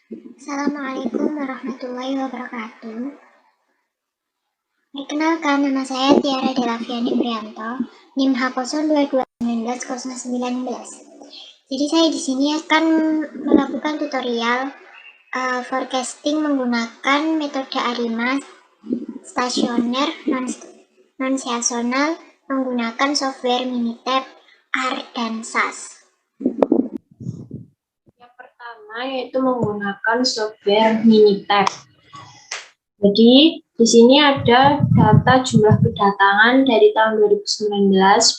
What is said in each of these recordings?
Assalamualaikum warahmatullahi wabarakatuh. Perkenalkan, nama saya Tiara Delaviani Prianto, NIM H02219019. Jadi saya di sini akan melakukan tutorial forecasting menggunakan metode ARIMA stasioner non-seasonal menggunakan software Minitab, R, dan SAS. Yang pertama yaitu menggunakan software Minitab. Jadi di sini ada data jumlah kedatangan dari tahun 2019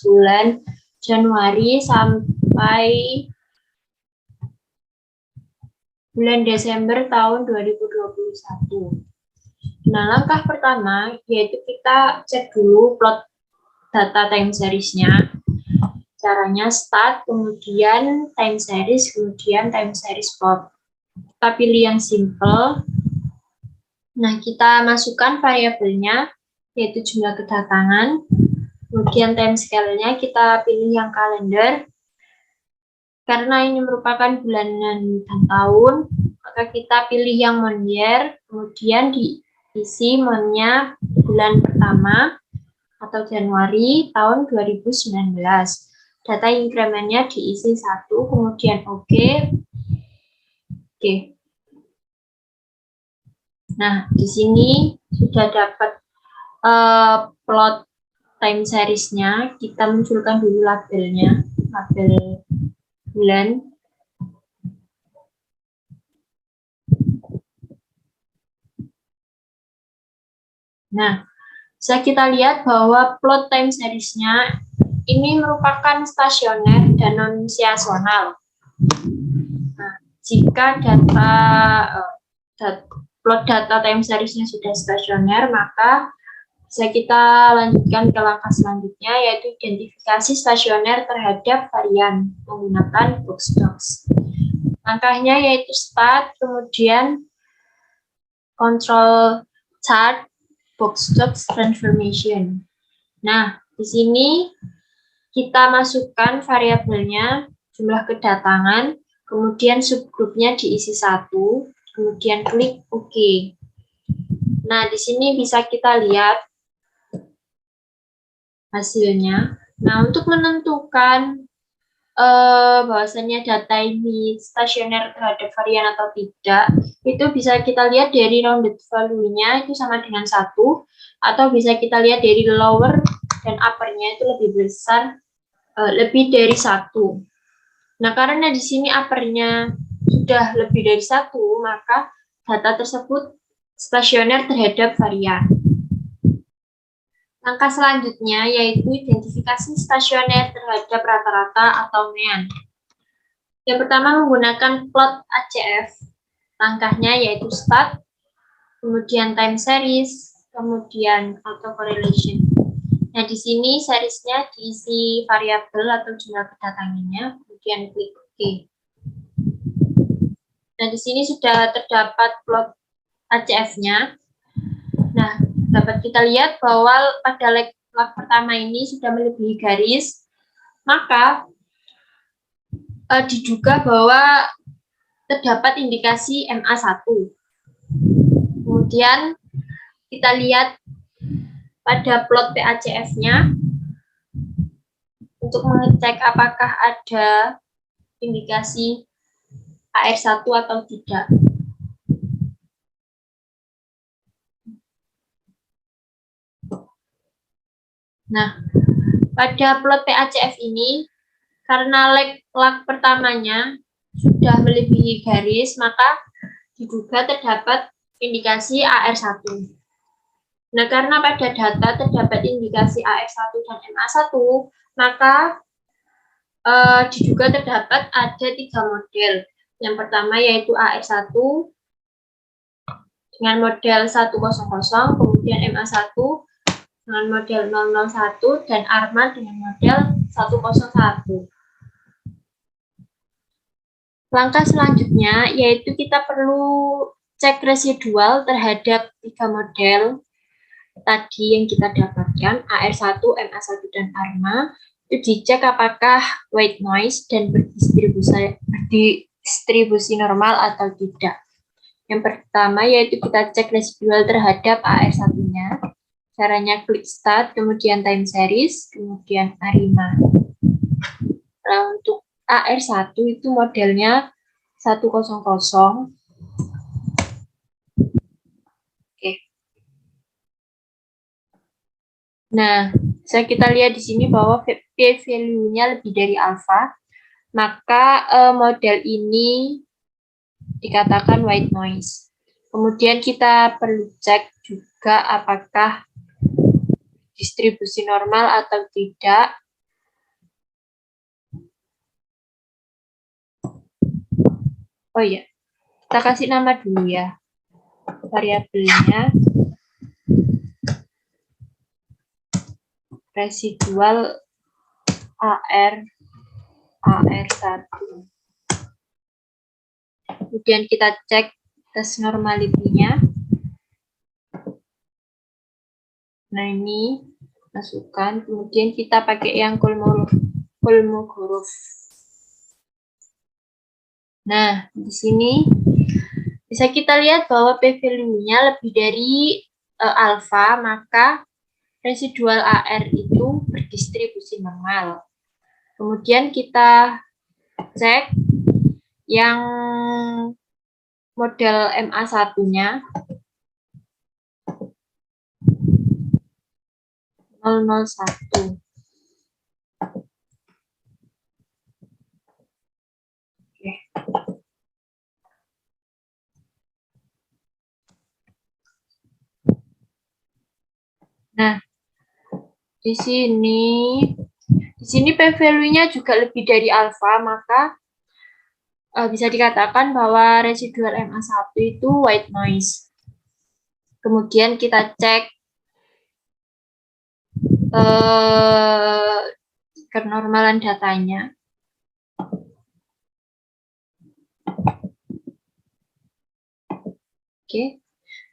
bulan Januari sampai bulan Desember tahun 2021. Nah, langkah pertama yaitu kita cek dulu plot data time series-nya. Caranya start, kemudian time series, kemudian time series plot. Kita pilih yang simple. Nah, kita masukkan variabelnya, yaitu jumlah kedatangan. Kemudian time scale-nya kita pilih yang kalender. Karena ini merupakan bulanan dan tahun, maka kita pilih yang month year, kemudian diisi month-nya bulan pertama atau Januari tahun 2019. Data increment-nya diisi 1, kemudian Oke. Nah, di sini sudah dapat plot time series-nya. Kita munculkan dulu labelnya, label bulan. Nah, bisa kita lihat bahwa plot time series-nya ini merupakan stasioner dan non-seasonal. Nah, jika plot data time series-nya sudah stasioner, maka bisa kita lanjutkan ke langkah selanjutnya, yaitu identifikasi stasioner terhadap varian menggunakan box-box. Langkahnya yaitu start, kemudian control chart, box-box transformation. Nah, di sini kita masukkan variabelnya, jumlah kedatangan, kemudian subgrupnya diisi 1, kemudian klik OK. Nah, di sini bisa kita lihat hasilnya. Nah, untuk menentukan bahwasannya data ini stasioner terhadap varian atau tidak, itu bisa kita lihat dari rounded value-nya itu sama dengan 1, atau bisa kita lihat dari lower dan upper-nya itu lebih besar, lebih dari 1. Nah, karena di sini upper-nya sudah lebih dari 1, maka data tersebut stasioner terhadap varian. Langkah selanjutnya yaitu identifikasi stasioner terhadap rata-rata atau mean. Yang pertama menggunakan plot ACF. Langkahnya yaitu start, kemudian time series, kemudian autocorrelation. Nah, di sini seriesnya diisi variabel atau jumlah kedatangannya, kemudian klik OK. Nah, di sini sudah terdapat plot ACF-nya. Nah, dapat kita lihat bahwa pada leg pertama ini sudah melebihi garis, maka diduga bahwa terdapat indikasi MA1. Kemudian kita lihat pada plot PACF-nya untuk mengecek apakah ada indikasi AR1 atau tidak. Nah, pada plot PACF ini, karena leg pertamanya sudah melebihi garis, maka diduga terdapat indikasi AR1. Nah, karena pada data terdapat indikasi AR1 dan MA1, maka diduga terdapat ada 3 model. Yang pertama yaitu AR1 dengan model 100, kemudian MA1 dengan model 001, dan ARMA dengan model 101. Langkah selanjutnya yaitu kita perlu cek residual terhadap 3 model tadi yang kita dapatkan, AR1, MA1, dan ARMA. Itu dicek apakah white noise dan berdistribusi normal atau tidak. Yang pertama yaitu kita cek residual terhadap AR1-nya. Caranya klik start, kemudian time series, kemudian ARIMA. Nah, untuk AR1 itu modelnya 100. Oke. Nah, bisa kita lihat di sini bahwa p-value-nya lebih dari alpha, maka model ini dikatakan white noise. Kemudian kita perlu cek juga apakah distribusi normal atau tidak. Oh iya, kita kasih nama dulu ya variabelnya. Residual AR1. Kemudian kita cek tes normality-nya. Nah, ini masukkan. Kemudian kita pakai yang Kolmogorov. Nah, di sini bisa kita lihat bahwa p-value-nya lebih dari alpha, maka residual AR itu berdistribusi normal. Kemudian kita cek yang model MA1-nya 001. Oke. Nah, di sini p-value-nya juga lebih dari alpha, maka bisa dikatakan bahwa residual MA1 itu white noise. Kemudian kita cek kenormalan datanya. Oke.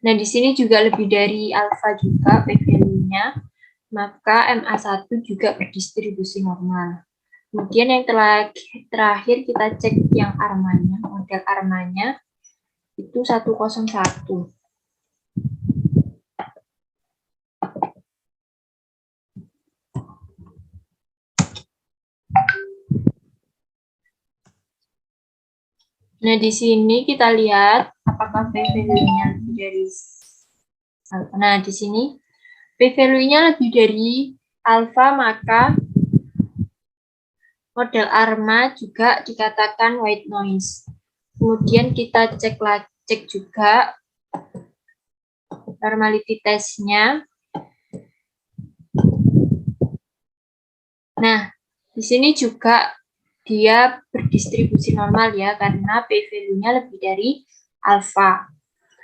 Nah, di sini juga lebih dari alpha juga p-value-nya, maka MA1 juga berdistribusi normal. Kemudian yang terakhir kita cek yang armanya, model armanya itu 101. Nah, di sini kita lihat apakah p-value-nya lebih dari alpha. Nah, di sini p-value-nya lebih dari alpha, maka model ARMA juga dikatakan white noise. Kemudian kita cek juga normality test-nya. Nah, di sini juga dia berdistribusi normal ya, karena p-value-nya lebih dari alpha.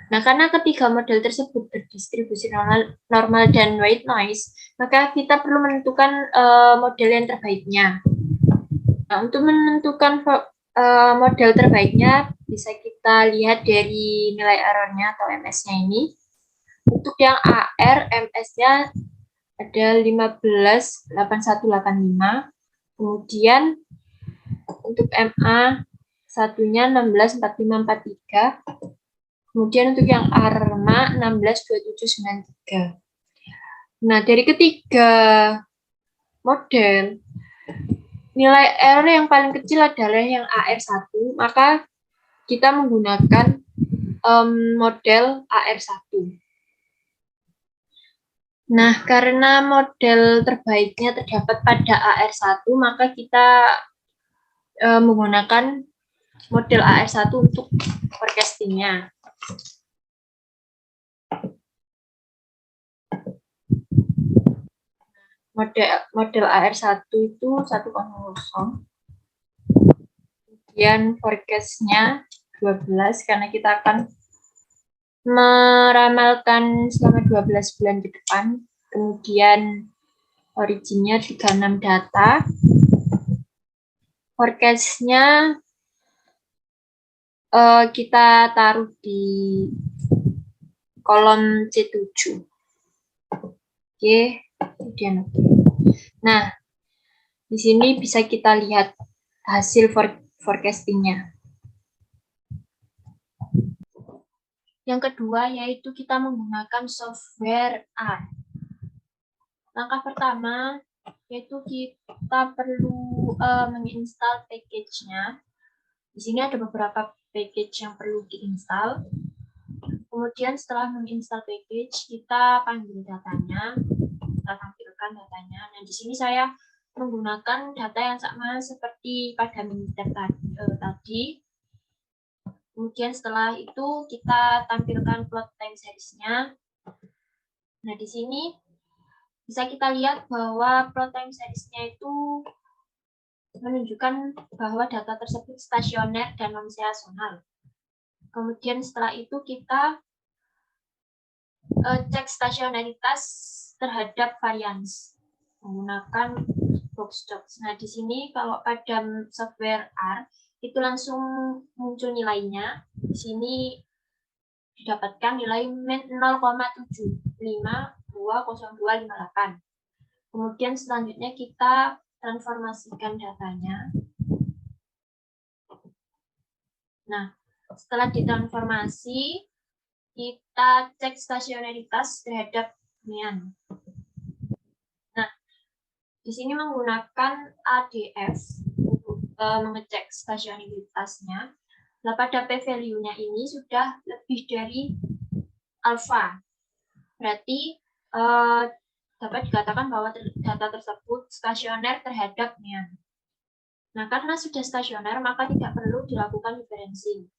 Nah, karena ketiga model tersebut berdistribusi normal dan white noise, maka kita perlu menentukan model yang terbaiknya. Nah, untuk menentukan model terbaiknya, bisa kita lihat dari nilai error-nya atau MS-nya ini. Untuk yang AR, MS-nya ada 158185. Kemudian untuk MA satunya 164543. Kemudian untuk yang ARMA 162793. Nah, dari ketiga model, nilai error yang paling kecil adalah yang AR1, maka kita menggunakan model AR1. Nah, karena model terbaiknya terdapat pada AR1, maka kita menggunakan model AR1 untuk forecasting-nya. Model AR1 itu 100. Kemudian forecast-nya 12, karena kita akan meramalkan selama 12 bulan ke depan. Kemudian originnya 36 data. Forecast-nya kita taruh di kolom C7. Oke, kemudian oke. Nah, di sini bisa kita lihat hasil forecasting-nya. Yang kedua yaitu kita menggunakan software R. Langkah pertama yaitu kita perlu menginstal package-nya. Di sini ada beberapa package yang perlu diinstal. Kemudian setelah menginstal package, kita panggil datanya, kita tampilkan datanya. Nah, di sini saya menggunakan data yang sama seperti pada Minitab tadi. Kemudian setelah itu kita tampilkan plot time series-nya. Nah, di sini bisa kita lihat bahwa plot time series-nya itu menunjukkan bahwa data tersebut stasioner dan non-seasonal. Kemudian setelah itu kita cek stasionaritas terhadap varians menggunakan box jobs. Nah, di sini kalau pada software R itu langsung muncul nilainya. Di sini didapatkan nilai 0,752028. Kemudian selanjutnya kita transformasikan datanya. Nah, setelah ditransformasi, kita cek stasionaritas terhadap nian. Nah, di sini menggunakan ADF untuk mengecek stasionaritasnya. Nah, pada p-value-nya ini sudah lebih dari alfa. Berarti dapat dikatakan bahwa data tersebut stasioner terhadap nian. Nah, karena sudah stasioner, maka tidak perlu dilakukan differencing.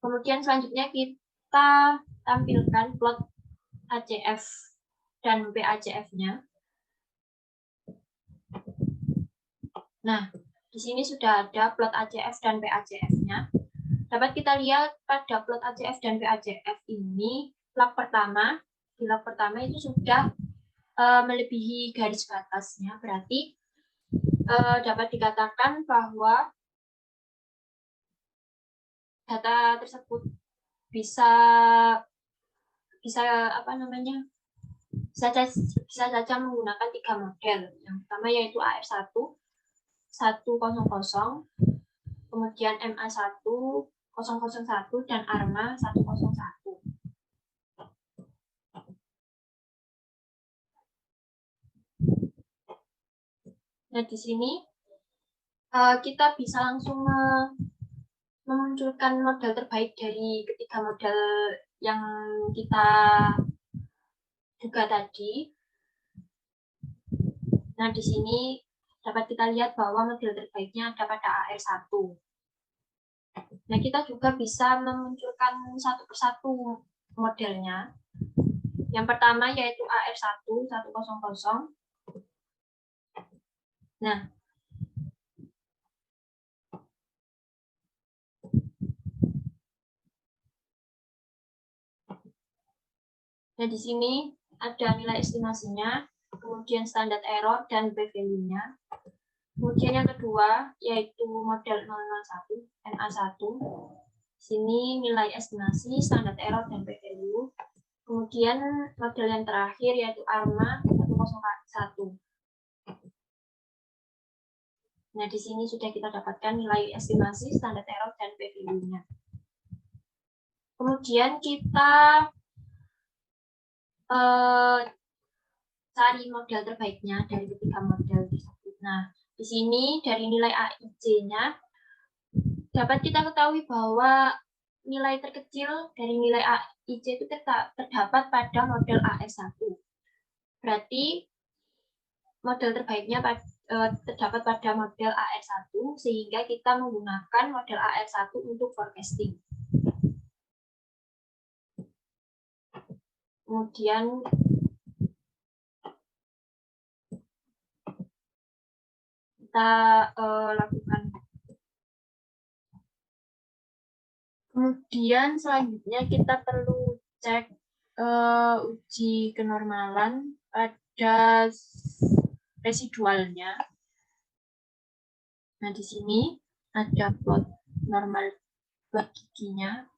Kemudian selanjutnya kita tampilkan plot ACF dan PACF-nya. Nah, di sini sudah ada plot ACF dan PACF-nya. Dapat kita lihat pada plot ACF dan PACF ini, log pertama, di log pertama itu sudah melebihi garis batasnya, berarti dapat dikatakan bahwa data tersebut bisa saja menggunakan 3 model. Yang pertama yaitu AR1 100, kemudian MA1 001 dan ARMA 101. Nah, di sini kita bisa langsung memunculkan model terbaik dari ketiga model yang kita duga tadi. Nah, di sini dapat kita lihat bahwa model terbaiknya ada pada AR1. Nah, kita juga bisa memunculkan satu persatu modelnya. Yang pertama yaitu AR1 100. Nah, di sini ada nilai estimasinya, kemudian standar error dan p-value-nya. Kemudian yang kedua yaitu model 001 NA1. Sini nilai estimasi, standar error dan p-value. Kemudian model yang terakhir yaitu ARMA 101. Nah, di sini sudah kita dapatkan nilai estimasi, standar error dan p-value-nya. Kemudian kita cari model terbaiknya dari ketiga model tersebut. Nah, di sini dari nilai AIJ-nya dapat kita ketahui bahwa nilai terkecil dari nilai AIJ itu terdapat pada model AS1. Berarti model terbaiknya terdapat pada model AR1, sehingga kita menggunakan model AR1 untuk forecasting. Kemudian kita lakukan. Kemudian selanjutnya kita perlu cek uji kenormalan pada residualnya. Nah, di sini ada plot normal plot giginya.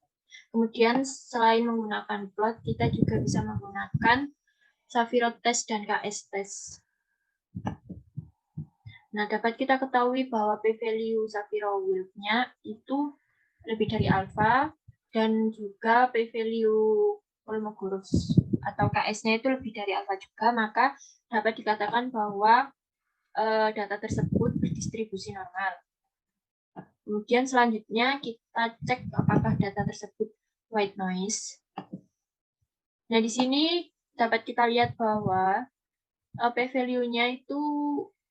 Kemudian selain menggunakan plot, kita juga bisa menggunakan Saviro test dan KS test. Nah, dapat kita ketahui bahwa p-value Saviro Wilk-nya itu lebih dari alfa, dan juga p-value Kolmogorov atau KS-nya itu lebih dari alfa juga, maka dapat dikatakan bahwa data tersebut berdistribusi normal. Kemudian selanjutnya kita cek apakah data tersebut white noise. Nah, di sini dapat kita lihat bahwa p-value-nya itu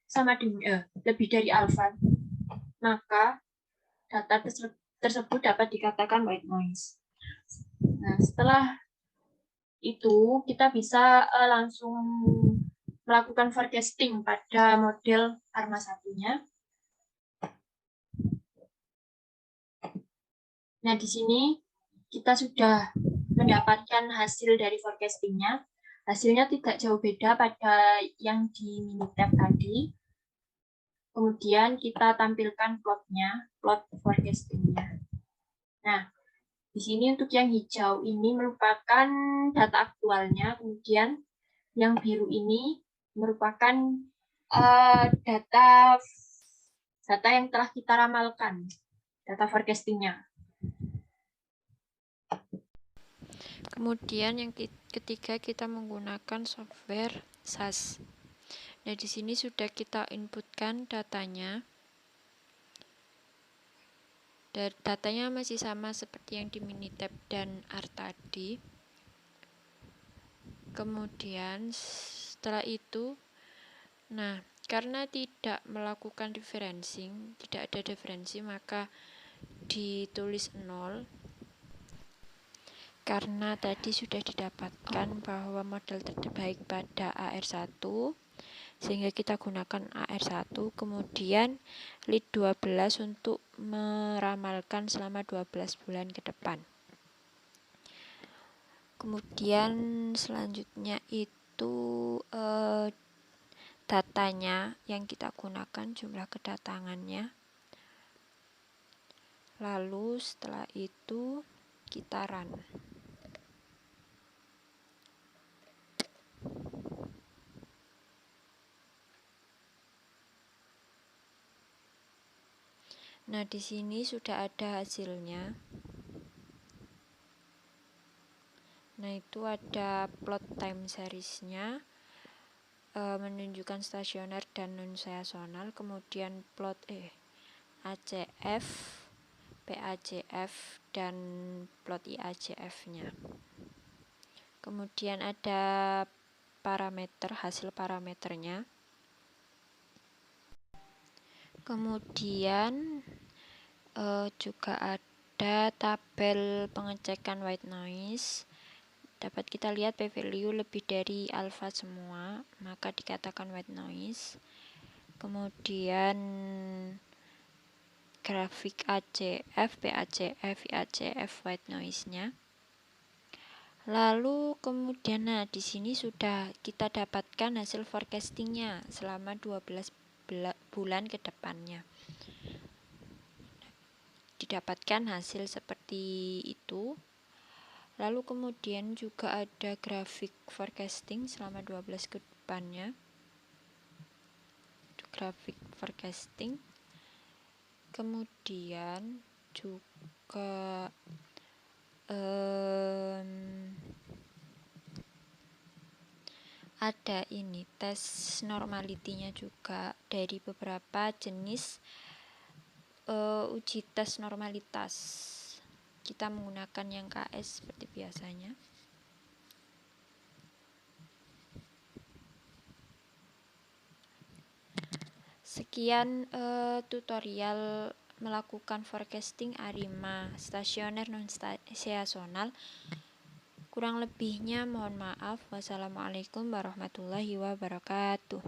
sama dengan lebih dari alfa, maka data tersebut dapat dikatakan white noise. Nah, setelah itu kita bisa langsung melakukan forecasting pada model ARMA 1-nya. Nah, di sini kita sudah mendapatkan hasil dari forecastingnya. Hasilnya tidak jauh beda pada yang di Minitab tadi. Kemudian kita tampilkan plotnya, plot forecastingnya. Nah, di sini untuk yang hijau ini merupakan data aktualnya, kemudian yang biru ini merupakan data yang telah kita ramalkan, data forecastingnya. Kemudian yang ketiga kita menggunakan software SAS. Nah, di sini sudah kita inputkan datanya. Dan datanya masih sama seperti yang di Minitab dan R tadi. Kemudian setelah itu, nah, karena tidak melakukan referencing, tidak ada referensi, maka ditulis 0. Karena tadi sudah didapatkan bahwa model terbaik pada AR1, sehingga kita gunakan AR1, kemudian lead 12 untuk meramalkan selama 12 bulan ke depan. Kemudian selanjutnya itu datanya yang kita gunakan, jumlah kedatangannya. Lalu setelah itu kita run. Nah, di sini sudah ada hasilnya. Nah, itu ada plot time series-nya, menunjukkan stasioner dan non seasonal, kemudian plot ACF, PACF, dan plot IACF-nya. Kemudian ada parameter, hasil parameternya. Kemudian juga ada tabel pengecekan white noise. Dapat kita lihat p-value lebih dari alfa semua, maka dikatakan white noise. Kemudian grafik ACF, PACF, IACF white noise-nya. Lalu kemudian, nah, di sini sudah kita dapatkan hasil forecastingnya selama 12 bulan ke depannya. Didapatkan hasil seperti itu. Lalu kemudian juga ada grafik forecasting selama 12 ke depannya. Grafik forecasting. Kemudian juga ada ini tes normality-nya juga dari beberapa jenis uji tes normalitas. Kita menggunakan yang KS seperti biasanya. Sekian tutorial melakukan forecasting ARIMA stasioner non seasonal. Kurang lebihnya mohon maaf. Wassalamualaikum warahmatullahi wabarakatuh.